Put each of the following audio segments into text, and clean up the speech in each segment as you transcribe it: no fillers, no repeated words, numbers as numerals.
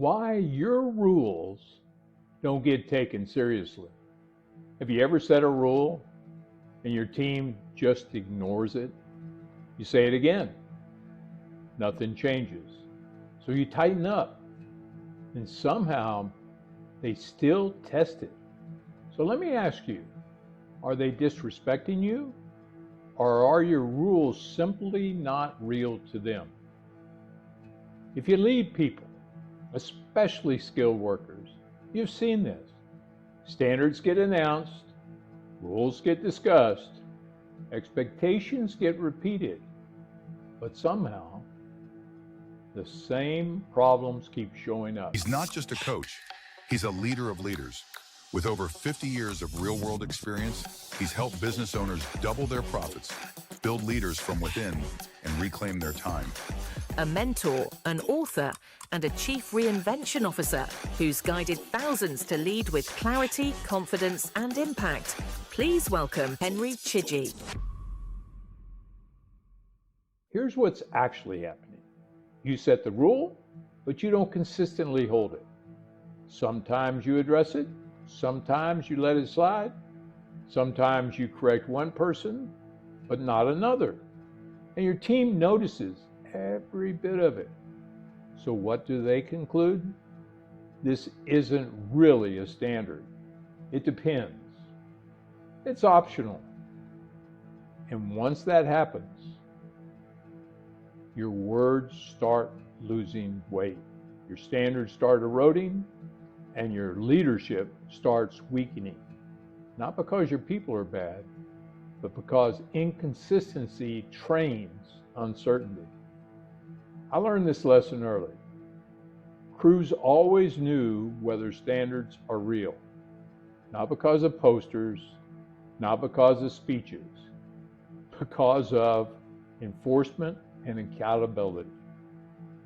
why your rules don't get taken seriously. Have you ever set a rule and your team just ignores it? You say it again, nothing changes. So you tighten up, and somehow they still test it. So let me ask you, are they disrespecting you? Or are your rules simply not real to them? If you lead people, especially skilled workers, you've seen this. Standards get announced, rules get discussed, expectations get repeated, but somehow the same problems keep showing up. He's not just a coach, he's a leader of leaders. With over 50 years of real-world experience, he's helped business owners double their profits, build leaders from within, and reclaim their time. A mentor, an author, and a chief reinvention officer who's guided thousands to lead with clarity, confidence, and impact. Please welcome Henry Chidgey. Here's what's actually happening. You set the rule, but you don't consistently hold it. Sometimes you address it, sometimes you let it slide, sometimes you correct one person, but not another. And your team notices every bit of it. So what do they conclude? This isn't really a standard. It depends. It's optional. And once that happens, your words start losing weight. Your standards start eroding, and your leadership starts weakening. Not because your people are bad, but because inconsistency trains uncertainty. I learned this lesson early. Crews always knew whether standards are real, not because of posters, not because of speeches, because of enforcement and accountability.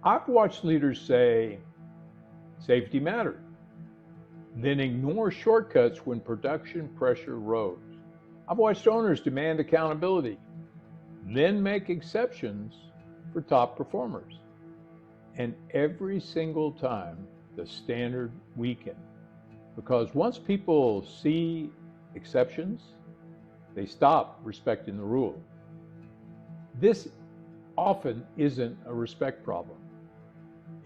I've watched leaders say, safety mattered, then ignore shortcuts when production pressure rose. I've watched owners demand accountability, then make exceptions for top performers. And every single time, the standard weakened. Because once people see exceptions, they stop respecting the rule. This often isn't a respect problem.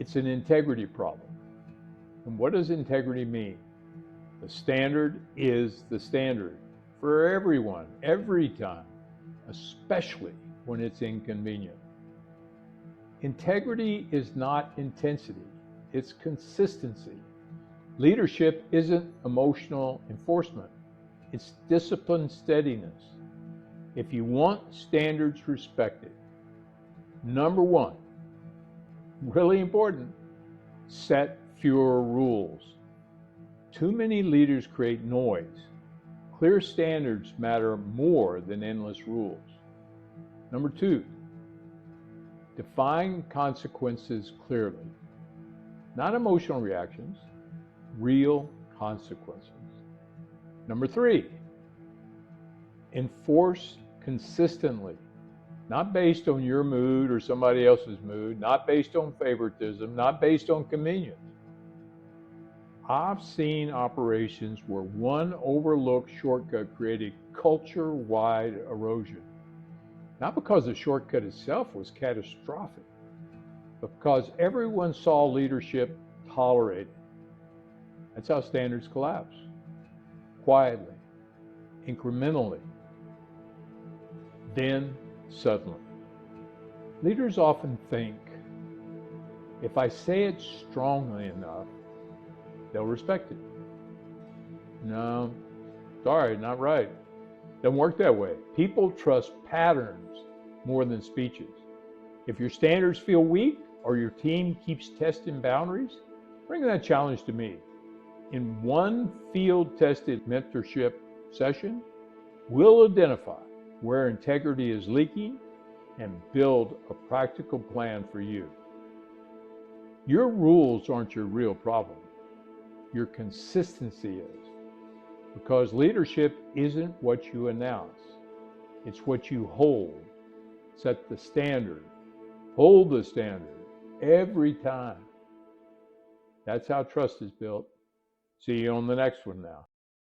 It's an integrity problem. And what does integrity mean? The standard is the standard for everyone, every time, especially when it's inconvenient. Integrity is not intensity, it's consistency. Leadership isn't emotional enforcement, it's disciplined steadiness. If you want standards respected, number one, really important, set fewer rules. Too many leaders create noise. Clear standards matter more than endless rules. Number two, define consequences clearly. Not emotional reactions, real consequences. Number three, enforce consistently. Not based on your mood or somebody else's mood, not based on favoritism, not based on convenience. I've seen operations where one overlooked shortcut created culture-wide erosion. Not because the shortcut itself was catastrophic, but because everyone saw leadership tolerate it. That's how standards collapse. Quietly, incrementally, then suddenly. Leaders often think, if I say it strongly enough, they'll respect it. No, sorry, not right. Doesn't work that way. People trust patterns more than speeches. If your standards feel weak or your team keeps testing boundaries, bring that challenge to me. In one field-tested mentorship session, we'll identify where integrity is leaking and build a practical plan for you. Your rules aren't your real problem. Your consistency is. Because leadership isn't what you announce, it's what you hold. Set the standard, hold the standard every time. That's how trust is built. See you on the next one now.